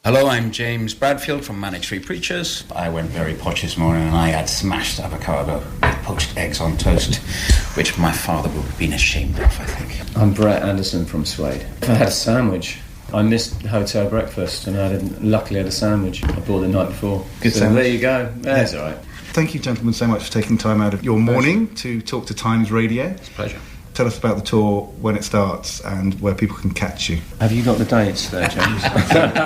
Hello, I'm James Bradfield from Manic Preachers. I went very posh this morning and I had smashed avocado with poached eggs on toast, which my father would have been ashamed of, I think. I'm Brett Anderson from Suede. I had a sandwich. I missed the hotel breakfast and I luckily had a sandwich I bought the night before. Good so sandwich. There you go. That's all right. Thank you, gentlemen, so much for taking time out of your morning to talk to Times Radio. It's a pleasure. Tell us about the tour, when it starts, and where people can catch you. Have you got the dates there, James?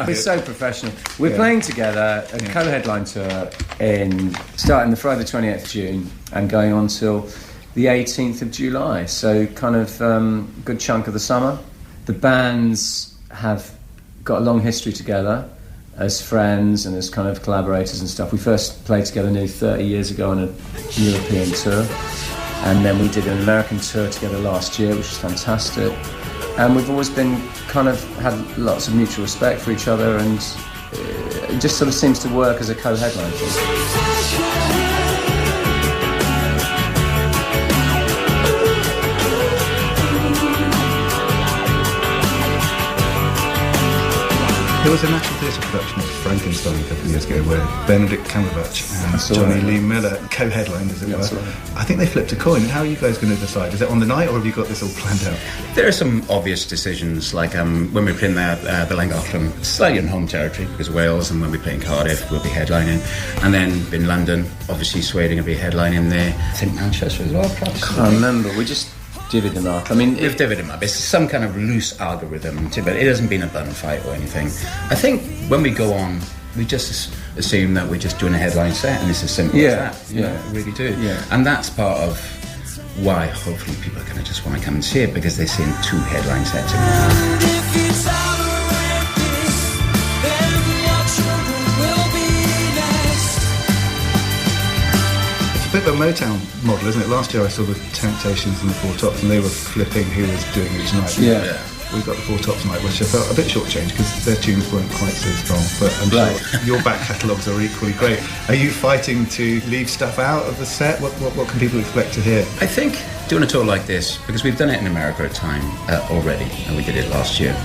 We're so professional. We're playing together a co-headline tour starting the Friday the 28th of June and going on till the 18th of July. So kind of good chunk of the summer. The bands have got a long history together as friends and as kind of collaborators and stuff. We first played together nearly 30 years ago on a European tour. And then we did an American tour together last year, which was fantastic. And we've always been kind of had lots of mutual respect for each other, and it just sort of seems to work as a co-headline thing. There was a National Theatre production of Frankenstein a couple of years ago where Benedict Cumberbatch and Johnny Lee Miller co-headlined, as it were. I think they flipped a coin. How are you guys going to decide? Is it on the night, or have you got this all planned out? There are some obvious decisions, like when we're playing the Llangollen, slightly in home territory because Wales, and when we play in Cardiff, we'll be headlining. And then in London, obviously Suede will be headlining there. I think Manchester as well, perhaps. I can't remember. We just divvied them up. I mean, we've divvied them up. It's some kind of loose algorithm, but it hasn't been a bun fight or anything. I think when we go on, we just assume that we're just doing a headline set, and it's as simple as that. You know, really do. Yeah. And that's part of why hopefully people are going to just want to come and see it, because they're seeing two headline sets. A bit of a Motown model, isn't it? Last year I saw the Temptations and the Four Tops, and they were flipping who was doing each night. Yeah. We got the Four Tops night, which I felt a bit shortchanged because their tunes weren't quite so strong. But I'm sure your back catalogues are equally great. Are you fighting to leave stuff out of the set? What can people expect to hear? I think doing a tour like this, because we've done it in America a time already, and we did it last year,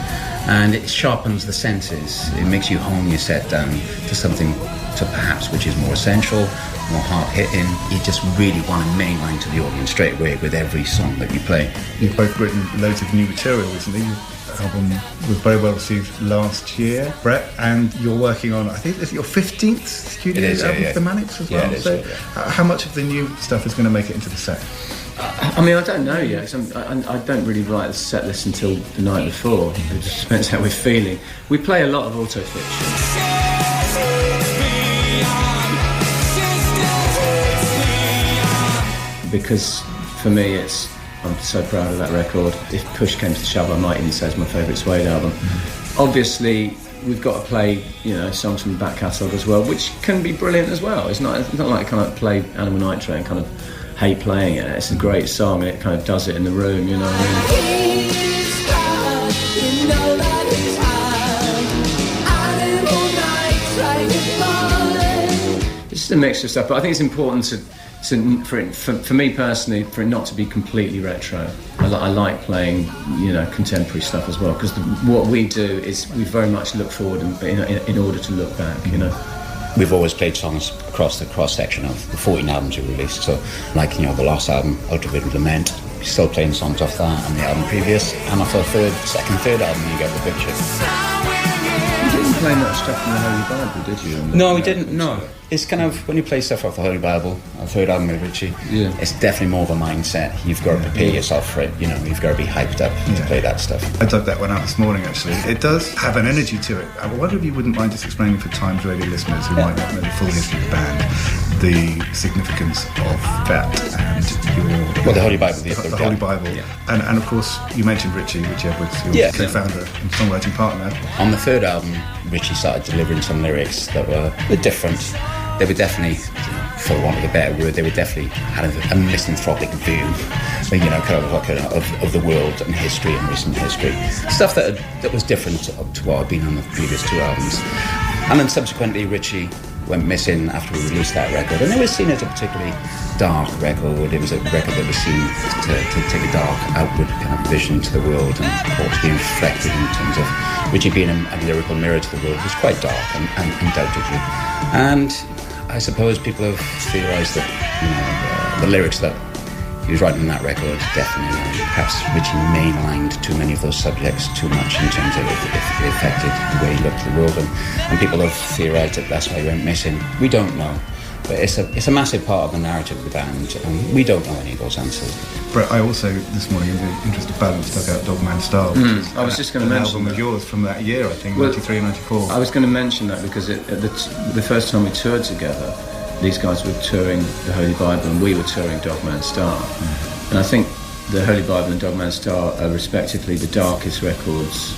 and it sharpens the senses. It makes you hone your set down to something perhaps which is more essential, more hard-hitting. You just really want to mainline to the audience straight away with every song that you play. You've both written loads of new material recently. Your album was very well received last year, Brett, and you're working on, I think, is it your 15th studio album for the Manics as well? Yeah, it is, so how much of the new stuff is going to make it into the set? I mean, I don't know yet. I don't really write the set list until the night before. It just depends how we're feeling. We play a lot of auto-fiction. Because for me, I'm so proud of that record. If push came to shove, I might even say it's my favourite Suede album. Obviously, we've got to play, songs from the back catalogue as well, which can be brilliant as well. It's not like I kind of play Animal Nitrate and kind of hate playing it. It's a great song and it kind of does it in the room, you know what I mean? It's just a mixture of stuff, but I think it's important for me personally, for it not to be completely retro. I like playing, contemporary stuff as well, because what we do is we very much look forward in order to look back, We've always played songs across the cross-section of the 14 albums we released. So, the last album, Ultraviolet Lament, we're still playing songs off that, and the album previous, and off our third album, you get the picture. You didn't play much stuff from the Holy Bible, did you? No, we didn't, no. It's kind of, when you play stuff off the Holy Bible, our third album with Richie, it's definitely more of a mindset. You've got to prepare yourself for it, you've got to be hyped up to play that stuff. I dug that one out this morning, actually. It does have an energy to it. I wonder if you wouldn't mind just explaining for Times Radio listeners who might not know the full history of the band, the significance of that and the Holy Bible. The Holy Bible. Yeah. And of course, you mentioned Richie Edwards, your co-founder and songwriting partner. On the third album, Richie started delivering some lyrics that were different. They were definitely, for want of a better word, they were definitely had a misanthropic view, of the world and history and recent history. Stuff that was different to what had been on the previous two albums. And then subsequently, Richie went missing after we released that record, and it was seen as a particularly dark record. It was a record that was seen to take a dark outward kind of vision to the world and ought to be reflected in terms of Richie being a lyrical mirror to the world. It was quite dark, and undoubtedly. And I suppose people have theorised that the lyrics that he was writing on that record definitely, perhaps Richie mainlined too many of those subjects too much in terms of if it affected the way he looked at the world, and people have theorised that that's why he went missing. We don't know, but it's a massive part of the narrative of the band, and we don't know any of those answers. Brett, I also this morning, in the interest of balance, dug out Dogman Style. I was just going to mention an album of yours from that year, I think, 93 and 94. I was going to mention that because the first time we toured together, these guys were touring the Holy Bible and we were touring Dogman Star. And I think the Holy Bible and Dogman Star are respectively the darkest records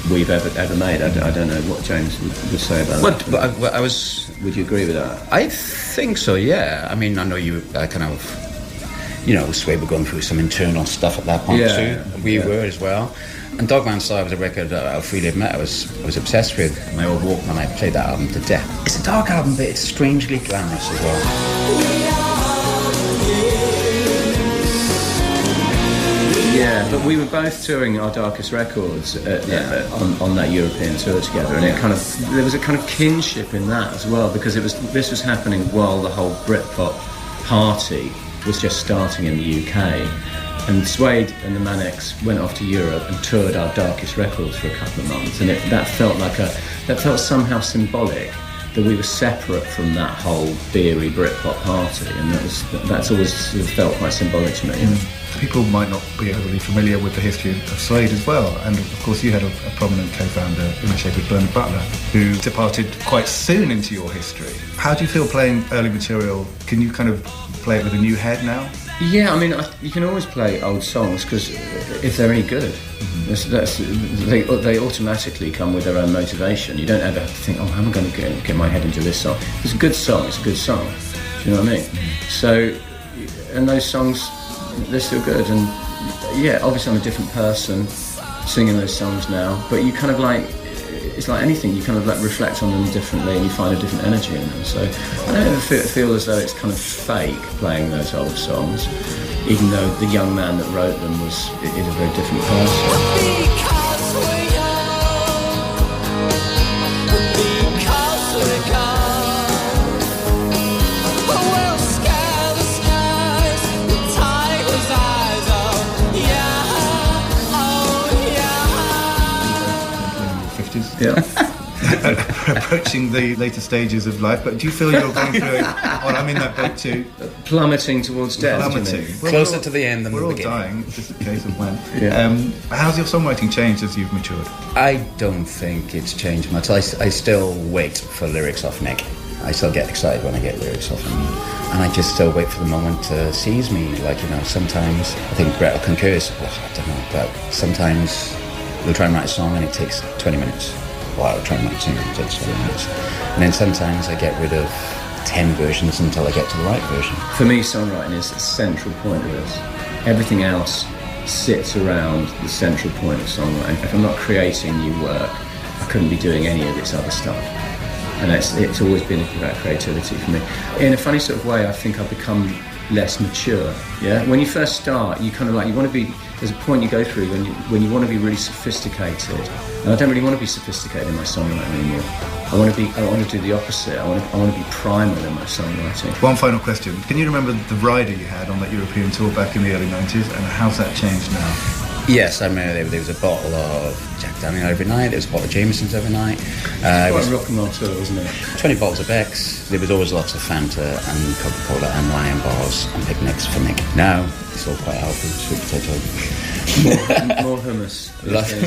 we've ever made. I don't know what James would say about that. But I was... Would you agree with that? I think so, yeah. I mean, I know Suede were going through some internal stuff at that point too. We were as well. And Dogman Style was a record that I'll freely admit I was obsessed with. My old Walkman, I played that album to death. It's a dark album, but it's strangely glamorous as well. Yeah, but we were both touring our darkest records on that European tour together, and there was a kind of kinship in that as well, because this was happening while the whole Britpop party was just starting in the UK. And Suede and the Manics went off to Europe and toured our darkest records for a couple of months, and that felt somehow symbolic that we were separate from that whole beery Britpop party, and that's always sort of felt quite symbolic to me. People might not be overly familiar with the history of Suede as well, and of course you had a prominent co-founder in the shape of Bernard Butler, who departed quite soon into your history. How do you feel playing early material? Can you kind of play it with a new head now? Yeah, I mean, you can always play old songs because if they're any good, they automatically come with their own motivation. You don't ever have to think, how am I going to get my head into this song? If it's a good song, it's a good song. Do you know what I mean? So, and those songs, they're still good. And yeah, obviously I'm a different person singing those songs now, but you kind of it's like anything, you kind of reflect on them differently and you find a different energy in them. So I don't ever feel as though it's kind of fake playing those old songs, even though the young man that wrote them is a very different person. Yeah. Approaching the later stages of life, but do you feel you're going through it? Well, I'm in that boat too. Plummeting towards death. Closer to the end than the beginning. We're all dying, it's just a case of when. Yeah. How's your songwriting changed as you've matured? I don't think it's changed much. I still wait for lyrics off Nick. I still get excited when I get lyrics off him, and I just still wait for the moment to seize me. Sometimes, I think Brett will concur, I don't know, but sometimes we'll try and write a song and it takes 20 minutes. Well, I'll try and write a single, it takes 20 minutes. And then sometimes I get rid of 10 versions until I get to the right version. For me, songwriting is the central point of this. Everything else sits around the central point of songwriting. If I'm not creating new work, I couldn't be doing any of this other stuff. And it's always been about creativity for me. In a funny sort of way, I think I've become less mature. Yeah, when you first start, you kind of you want to be. There's a point you go through when you want to be really sophisticated, and I don't really want to be sophisticated in my songwriting anymore. I want to do the opposite. I want to be primal in my songwriting. One final question: can you remember the rider you had on that European tour back in the early '90s, and how's that changed now? Yes, I remember there was a bottle of Jack Daniel every night, there was a bottle of Jameson's every night. It was rock and roll tour, wasn't it? 20 bottles of Beck's, there was always lots of Fanta and Coca-Cola and Lion bars and picnics for Nick. Now, it's all quite healthy, sweet potato. More hummus.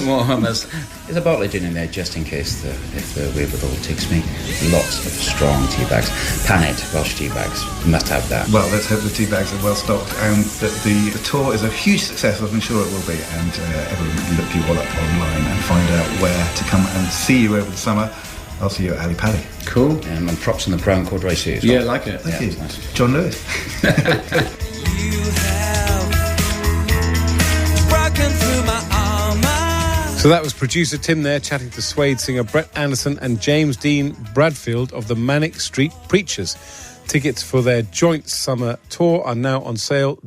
More hummus. There's a bottle of gin in there just in case if the wherewithal takes me. Lots of strong tea bags. Paned Welsh tea bags. You must have that. Well, let's hope the tea bags are well stocked and that the tour is a huge success, as I'm sure it will be. And everyone look you all up online and find out where to come and see you over the summer. I'll see you at Ali Pally. Cool. And props on the brown corduroy suit as well. Yeah, I like it. Thank you. Nice. John Lewis. You have broken through my armor. So that was producer Tim there chatting to Suede singer Brett Anderson and James Dean Bradfield of the Manic Street Preachers. Tickets for their joint summer tour are now on sale.